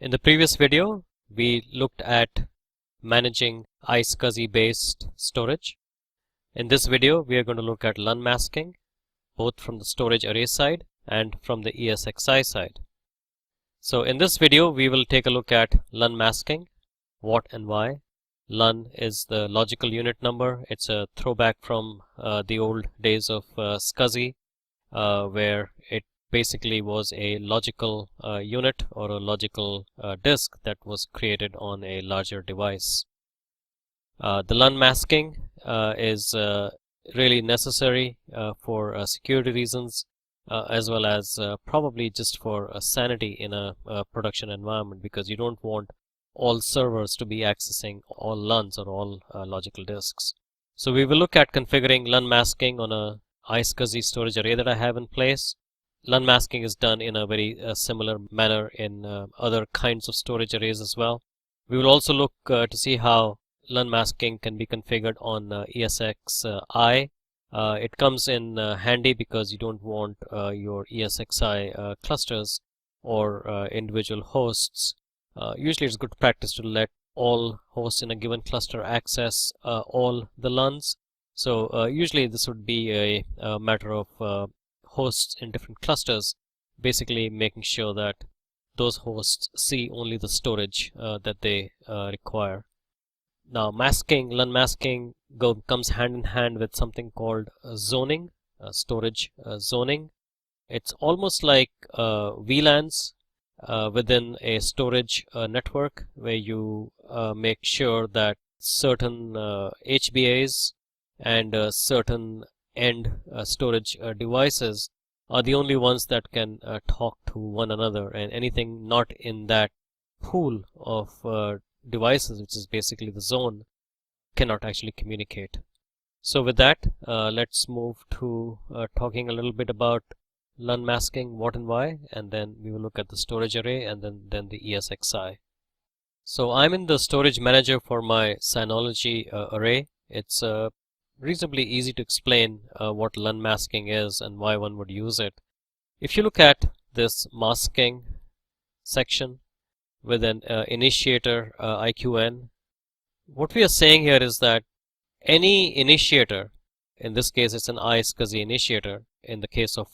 In the previous video, we looked at managing ESXi based storage. In this video, we are going to look at LUN masking, both from the storage array side and from the ESXi side. So in this video, we will take a look at LUN masking, what and why. LUN is the logical unit number. It's a throwback from the old days of SCSI, where it basically was a logical unit or a logical disk that was created on a larger device. The LUN masking is really necessary for security reasons, as well as probably just for sanity in a production environment, because you don't want all servers to be accessing all LUNs or all logical disks. So we will look at configuring LUN masking on a ESXi storage array that I have in place. LUN masking is done in a very similar manner in other kinds of storage arrays as well. We will also look to see how LUN masking can be configured on ESXi. It comes in handy because you don't want your ESXi clusters or individual hosts. Usually it's good practice to let all hosts in a given cluster access all the LUNs. So usually this would be a matter of hosts in different clusters, basically making sure that those hosts see only the storage that they require. Now LUN masking comes hand in hand with something called zoning, storage zoning. It's almost like VLANs within a storage network, where you make sure that certain HBAs and certain end storage devices are the only ones that can talk to one another, and anything not in that pool of devices, which is basically the zone, cannot actually communicate. So with that, let's move to talking a little bit about LUN masking, what and why, and then we will look at the storage array and then the ESXi. So I'm in the storage manager for my Synology array. It's reasonably easy to explain what LUN masking is and why one would use it. If you look at this masking section with an initiator IQN, what we are saying here is that any initiator, in this case it's an ESXi initiator, in the case of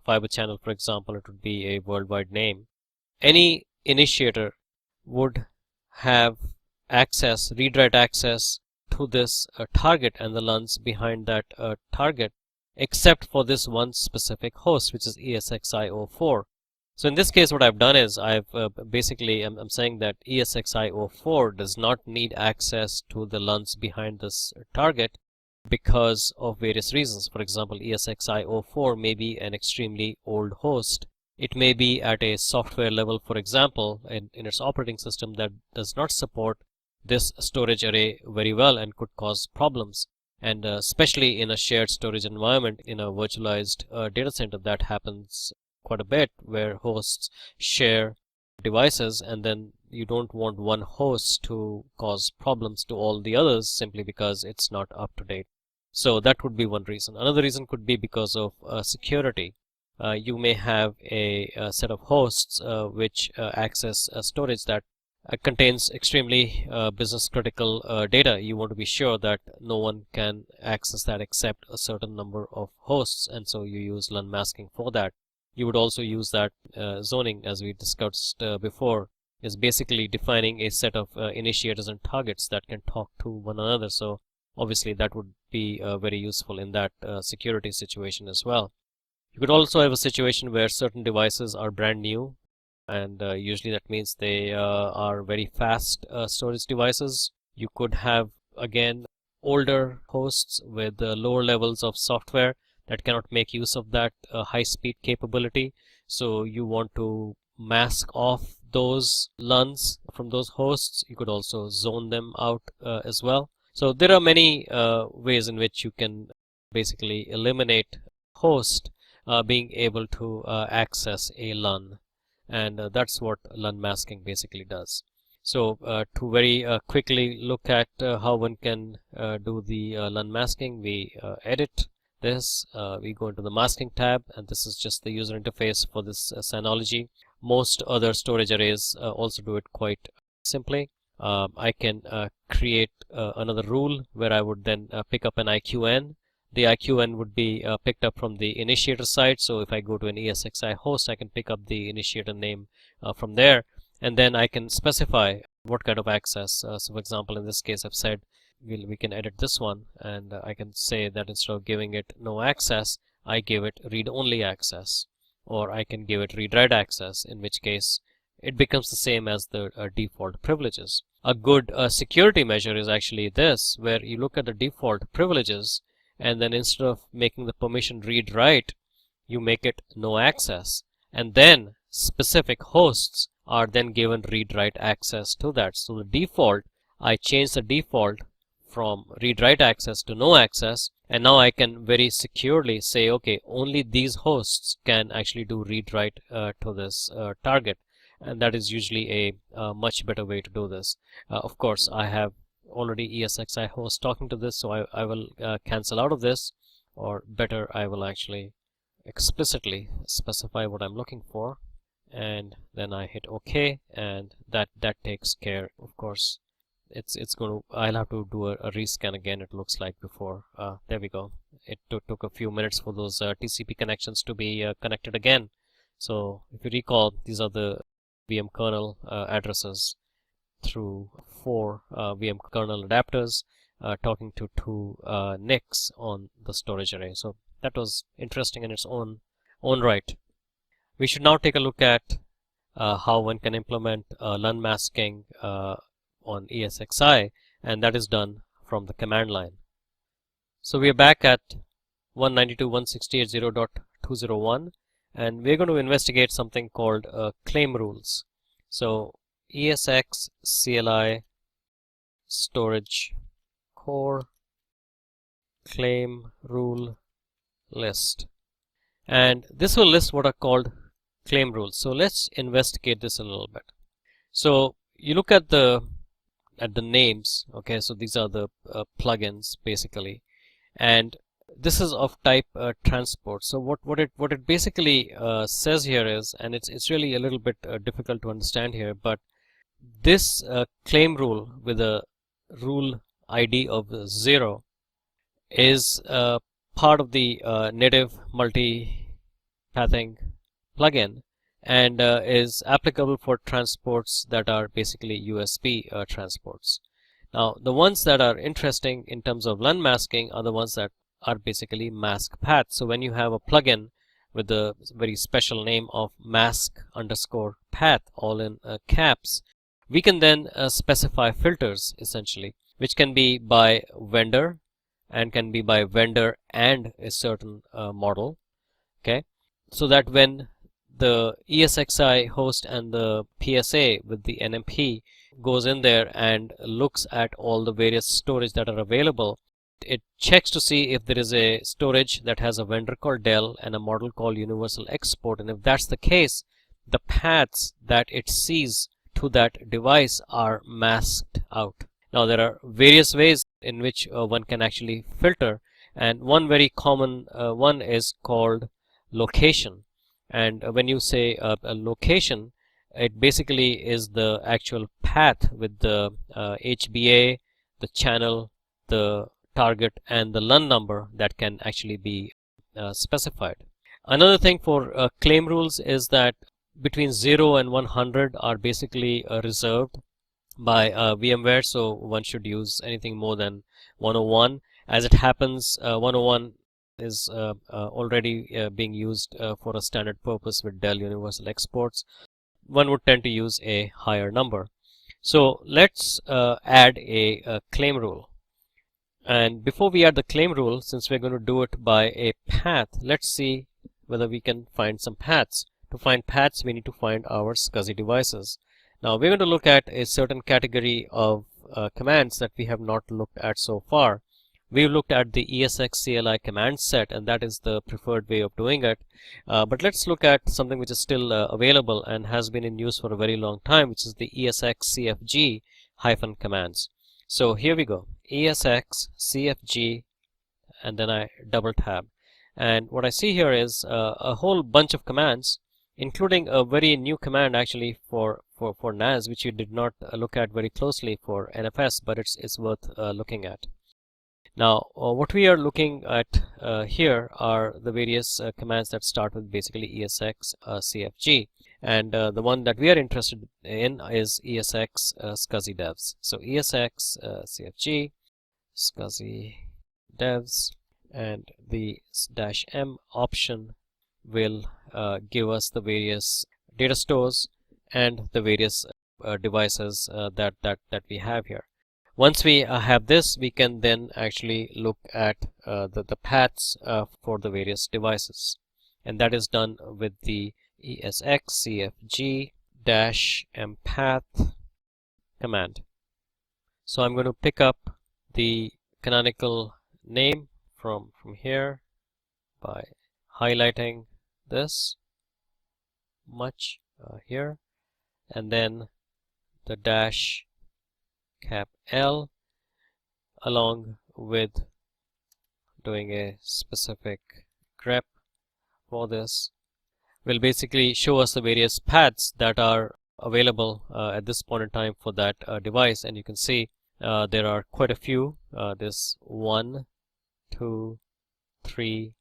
fiber channel for example it would be a worldwide name, any initiator would have access, read-write access to this target and the LUNs behind that target, except for this one specific host, which is ESXi04. So in this case what I've done is I've I'm saying that ESXi04 does not need access to the LUNs behind this target because of various reasons. For example, ESXi04 may be an extremely old host. It may be at a software level, for example, in its operating system, that does not support this storage array very well and could cause problems. And especially in a shared storage environment, in a virtualized data center, that happens quite a bit, where hosts share devices, and then you don't want one host to cause problems to all the others simply because it's not up to date. So that would be one reason. Another reason could be because of security. You may have a set of hosts which access storage that contains extremely business critical data. You want to be sure that no one can access that except a certain number of hosts, and so you use LUN masking for that. You would also use that zoning, as we discussed before, is basically defining a set of initiators and targets that can talk to one another. So obviously that would be very useful in that security situation as well. You could also have a situation where certain devices are brand new, and usually that means they are very fast storage devices. You could have, again, older hosts with lower levels of software that cannot make use of that high-speed capability. So you want to mask off those LUNs from those hosts. You could also zone them out as well. So there are many ways in which you can basically eliminate host being able to access a LUN, and that's what LUN masking basically does. So to very quickly look at how one can do the LUN masking, we edit this, we go into the masking tab, and this is just the user interface for this Synology. Most other storage arrays also do it quite simply. I can create another rule where I would then pick up an IQN. The IQN would be picked up from the initiator side. So if I go to an ESXi host, I can pick up the initiator name from there, and then I can specify what kind of access. So for example, in this case, I've said we can edit this one, and I can say that instead of giving it no access, I give it read-only access, or I can give it read-write access, in which case it becomes the same as the default privileges. A good security measure is actually this, where you look at the default privileges, and then instead of making the permission read-write, you make it no access, and then specific hosts are then given read-write access to that. So the default, I change the default from read-write access to no access, and now I can very securely say, okay, only these hosts can actually do read-write to this target, and that is usually a much better way to do this. Of course, I have already ESXi host talking to this, so I will cancel out of this, or better, I will actually explicitly specify what I'm looking for, and then I hit OK, and that takes care. Of course, it's going to, I'll have to do a rescan again, it looks like, before. There we go. It took a few minutes for those TCP connections to be connected again. So if you recall, these are the VM kernel addresses through 4 VM kernel adapters talking to 2 NICs on the storage array. So that was interesting in its own right. We should now take a look at how one can implement LUN masking on ESXi, and that is done from the command line. So we are back at 192.168.0.201, and we're going to investigate something called claim rules. So ESXi storage core claim rule list, and this will list what are called claim rules. So let's investigate this a little bit. So you look at the names. Okay, so these are the plugins basically, and this is of type transport. So what it basically says here is, and it's really a little bit difficult to understand here, but this claim rule with a rule ID of 0 is part of the native multi-pathing plugin, and is applicable for transports that are basically USB transports. Now the ones that are interesting in terms of LUN masking are the ones that are basically mask paths. So when you have a plugin with the very special name of mask_path, all in caps, we can then specify filters essentially, which can be by vendor and can be by vendor and a certain model. Okay, so that when the ESXi host and the PSA with the NMP goes in there and looks at all the various storage that are available, it checks to see if there is a storage that has a vendor called Dell and a model called Universal Export, and if that's the case, the paths that it sees to that device are masked out. Now there are various ways in which one can actually filter, and one very common one is called location. And when you say a location, it basically is the actual path with the HBA, the channel, the target, and the LUN number that can actually be specified. Another thing for claim rules is that between 0 and 100 are basically reserved by VMware, so one should use anything more than 101. As it happens, 101 is already being used for a standard purpose with Dell Universal Exports. One would tend to use a higher number. So let's add a claim rule. And before we add the claim rule, since we're going to do it by a path, let's see whether we can find some paths. To find paths, we need to find our SCSI devices. Now we're going to look at a certain category of commands that we have not looked at so far. We've looked at the ESXi command set, and that is the preferred way of doing it. But let's look at something which is still available and has been in use for a very long time, which is the ESXCFG -commands. So here we go, ESXCFG, and then I double tab. And what I see here is a whole bunch of commands, including a very new command actually for NAS, which you did not look at very closely for NFS, but it's worth looking at. Now, what we are looking at here are the various commands that start with basically ESX CFG, and the one that we are interested in is ESX SCSI devs. So ESX CFG SCSI devs, and the -m option will give us the various data stores and the various devices that we have here. Once we have this, we can then actually look at the paths for the various devices, and that is done with the ESXCFG-mpath command. So I'm going to pick up the canonical name from here by highlighting this much here, and then the dash cap L, along with doing a specific grep for this, will basically show us the various paths that are available at this point in time for that device. And you can see there are quite a few. This 1, 2, 3,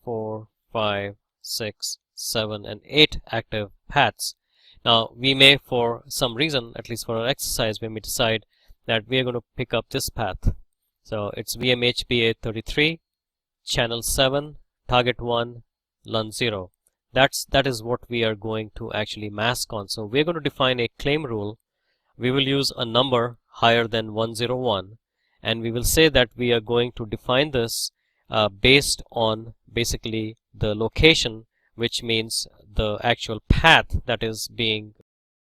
4, 5, 6, 7, and 8 active paths. Now we may, for some reason, at least for our exercise, we may decide that we are going to pick up this path. So it's VMHBA33, channel 7, target 1, LUN 0. That is what we are going to actually mask on. So we're going to define a claim rule. We will use a number higher than 101, and we will say that we are going to define this based on basically the location, which means the actual path that is being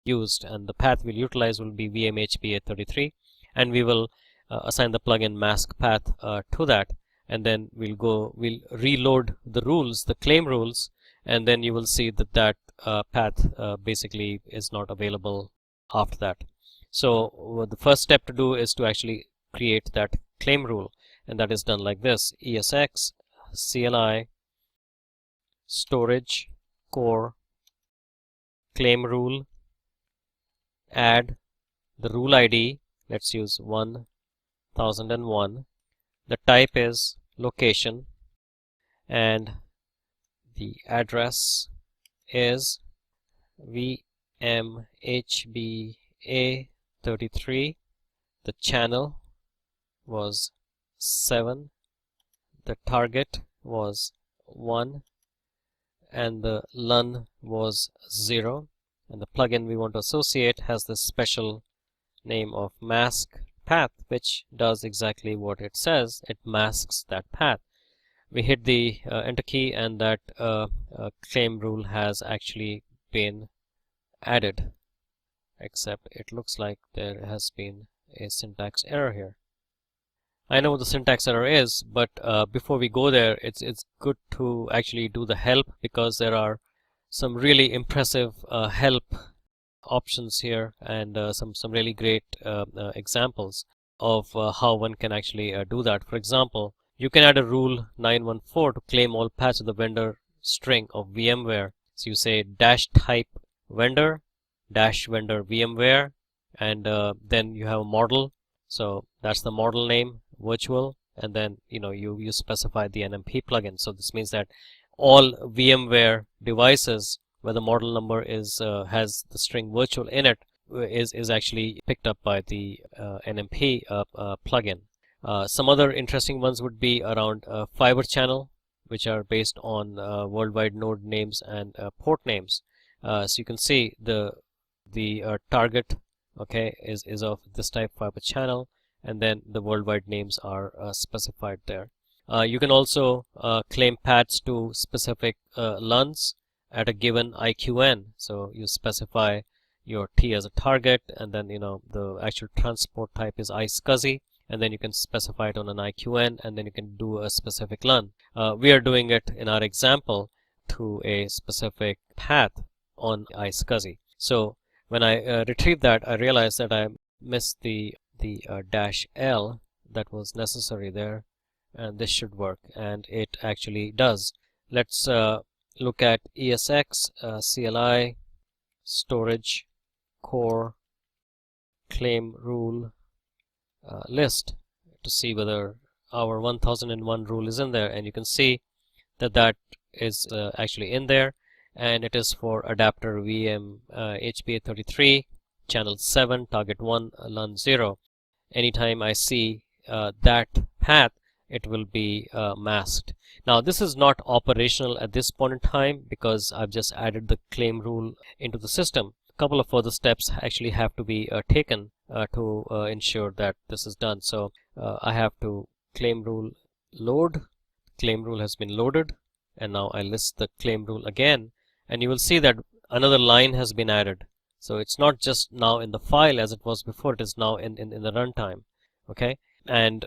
used, and the path we'll utilize will be VMHBA33, and we will assign the plugin mask path to that, and then we'll reload the rules, the claim rules, and then you will see that path basically is not available after that. So the first step to do is to actually create that claim rule, and that is done like this: ESX CLI storage core claim rule, add the rule ID, let's use 1001, the type is location, and the address is VMHBA33, the channel was 7, the target was 1, and the LUN was 0, and the plugin we want to associate has this special name of mask path, which does exactly what it says. It masks that path. We hit the enter key, and that claim rule has actually been added, except it looks like there has been a syntax error here. I know what the syntax error is, but before we go there, it's good to actually do the help, because there are some really impressive help options here, and some really great examples of how one can actually do that. For example, you can add a rule 914 to claim all paths of the vendor string of VMware. So you say dash type vendor dash vendor VMware, and then you have a model. So that's the model name, virtual, and then you specify the NMP plugin. So this means that all VMware devices where the model number is has the string virtual in it is actually picked up by the NMP plugin. Some other interesting ones would be around fiber channel, which are based on worldwide node names and port names. So you can see the target, okay, is of this type, fiber channel, and then the worldwide names are specified there. You can also claim paths to specific LUNs at a given IQN. So you specify your T as a target, and then the actual transport type is ESXi, and then you can specify it on an IQN, and then you can do a specific LUN. We are doing it in our example to a specific path on ESXi. So when I retrieve that, I realized that I missed the dash L that was necessary there, and this should work, and it actually does. Let's look at ESX CLI storage core claim rule list to see whether our 1001 rule is in there, and you can see that that is actually in there, and it is for adapter VM HBA33 channel 7 target 1 LUN 0. Anytime I see that path, it will be masked. Now this is not operational at this point in time because I've just added the claim rule into the system. A couple of further steps actually have to be taken to ensure that this is done. So I have to claim rule load. Claim rule has been loaded, and now I list the claim rule again, and you will see that another line has been added. So it's not just now in the file as it was before, it is now in the runtime. Okay, and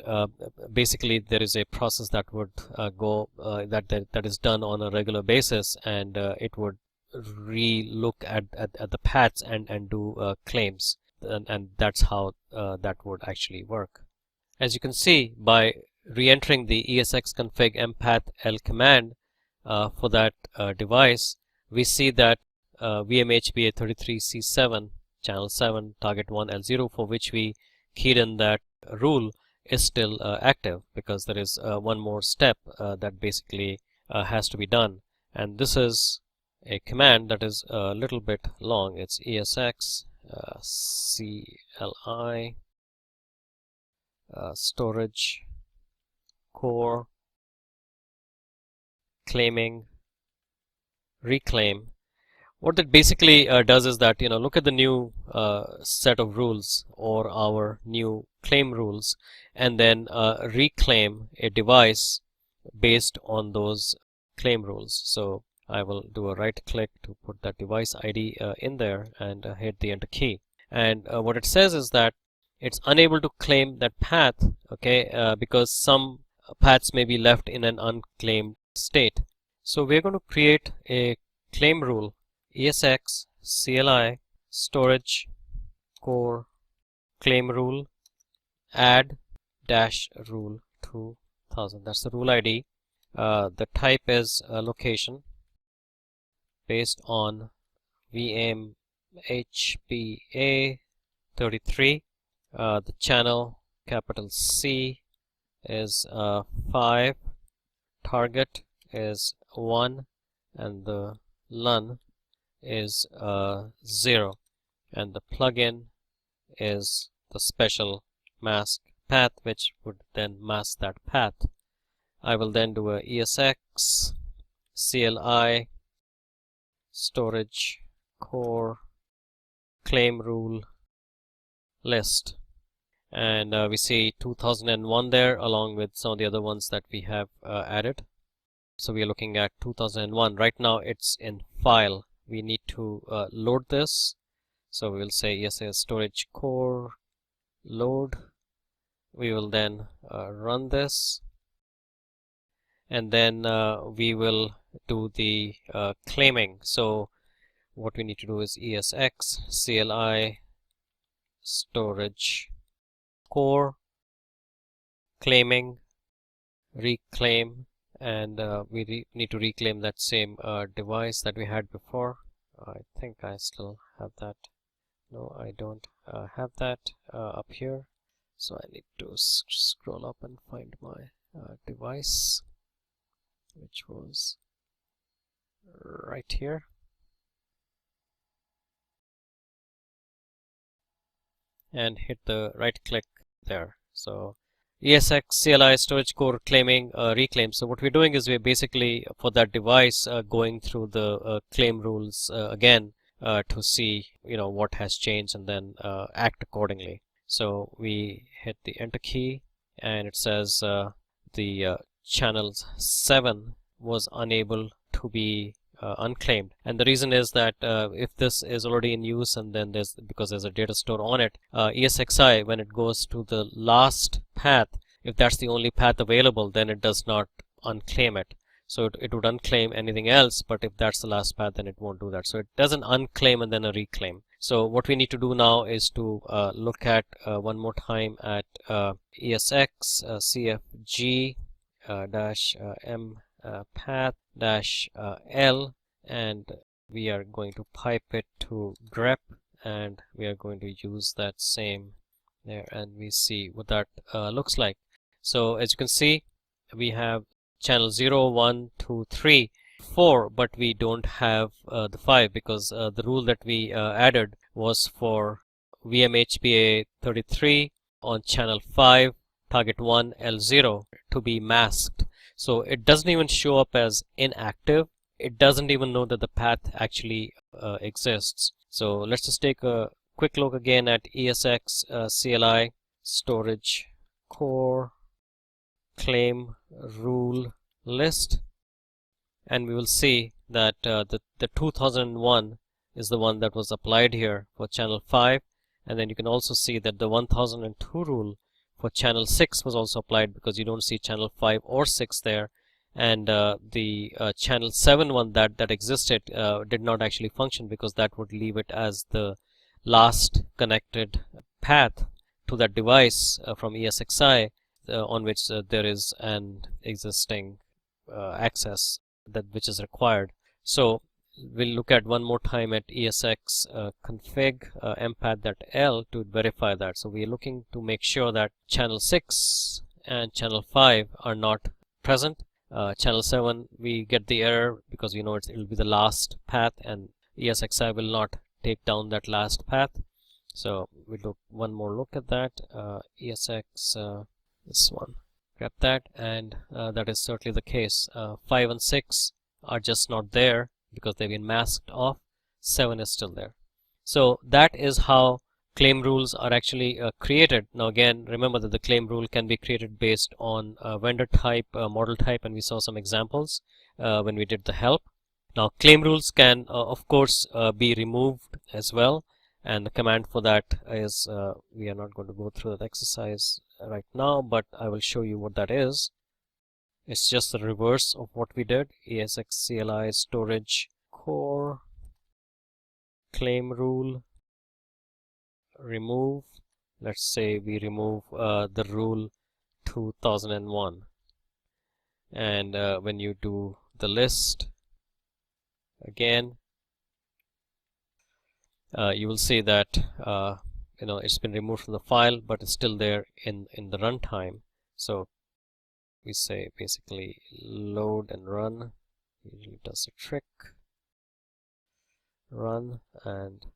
basically there is a process that would go that is done on a regular basis, and it would re-look at the paths and do claims, and that's how that would actually work. As you can see, by re-entering the ESXconfig empath L command for that device, we see that VMHBA33C7 channel 7 target 1 L0, for which we keyed in that rule, is still active, because there is one more step that basically has to be done, and this is a command that is a little bit long. It's ESX CLI storage core claiming reclaim. What that basically does is that, look at the new set of rules, or our new claim rules, and then reclaim a device based on those claim rules. So I will do a right click to put that device ID in there and hit the enter key. And what it says is that it's unable to claim that path, okay, because some paths may be left in an unclaimed state. So we're going to create a claim rule, ESX CLI storage core claim rule add dash rule 2000. That's the rule ID. The type is location based on VM HBA 33. The channel capital C is 5, target is 1, and the LUN is 0, and the plugin is the special mask path, which would then mask that path. I will then do a ESX CLI storage core claim rule list, and we see 2001 there, along with some of the other ones that we have added. So we are looking at 2001 right now. It's in file. We need to load this, so we will say ESX storage core load. We will then run this, and then we will do the claiming. So what we need to do is ESX CLI storage core claiming reclaim, and we need to reclaim that same device that we had before. I think I still have that. No, I don't have that up here, so I need to scroll up and find my device, which was right here. And hit the right click there. So ESX CLI storage core claiming reclaim. So what we're doing is we're basically, for that device, going through the claim rules again to see what has changed, and then act accordingly. So we hit the enter key, and it says the channel 7 was unable to be unclaimed, and the reason is that if this is already in use, and then because there's a data store on it, ESXi, when it goes to the last path, if that's the only path available, then it does not unclaim it. So it would unclaim anything else, but if that's the last path, then it won't do that. So it doesn't unclaim and then a reclaim. So what we need to do now is to look at one more time at ESX CFG dash m path dash l, and we are going to pipe it to grep, and we are going to use that same there, and we see what that looks like. So as you can see, we have channel 0, 1, 2, 3, 4, but we don't have the 5, because the rule that we added was for VMHPA 33 on channel 5 target 1 L0 to be masked. So it doesn't even show up as inactive. It doesn't even know that the path actually exists. So let's just take a quick look again at ESXi storage core claim rule list, and we will see that the 2001 is the one that was applied here for channel 5, and then you can also see that the 1002 rule for channel 6 was also applied, because you don't see channel 5 or 6 there, and the channel 7 one that existed did not actually function, because that would leave it as the last connected path to that device from ESXi on which there is an existing access that which is required. So we'll look at one more time at ESX config mpath.l to verify that. So we're looking to make sure that channel 6 and channel 5 are not present. Channel 7, we get the error because we know it will be the last path, and ESXi will not take down that last path. So we look one more look at that. ESX this one, grab that, and that is certainly the case. 5 and 6 are just not there because they've been masked off. 7 is still there. So that is how claim rules are actually created. Now again, remember that the claim rule can be created based on vendor type, model type, and we saw some examples when we did the help. Now claim rules can of course be removed as well, and the command for that is we are not going to go through that exercise right now, but I will show you what that is. It's just the reverse of what we did. ESXi storage core claim rule remove. Let's say we remove the rule 2001, and when you do the list again, you will see that it's been removed from the file, but it's still there in the runtime. So we say basically load and run. Usually does the trick. Run, and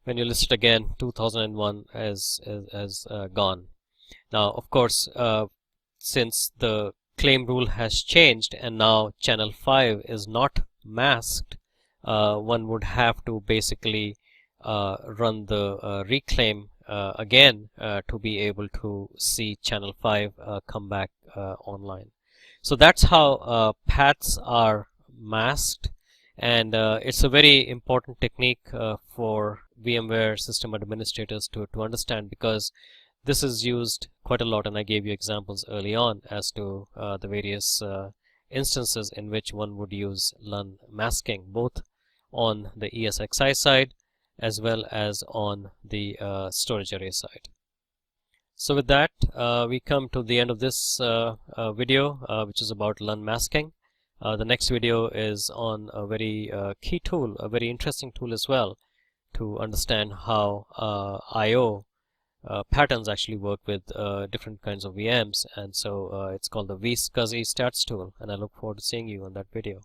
when you list it again, 2001 has gone. Now of course, since the claim rule has changed and now channel 5 is not masked, one would have to basically run the reclaim again to be able to see channel 5 come back online. So that's how paths are masked, and it's a very important technique for VMware system administrators to understand, because this is used quite a lot, and I gave you examples early on as to the various instances in which one would use LUN masking, both on the ESXi side as well as on the storage array side. So with that, we come to the end of this video, which is about LUN masking. The next video is on a very key tool, a very interesting tool as well, to understand how I/O patterns actually work with different kinds of VMs, and so it's called the ESXi stats tool, and I look forward to seeing you on that video.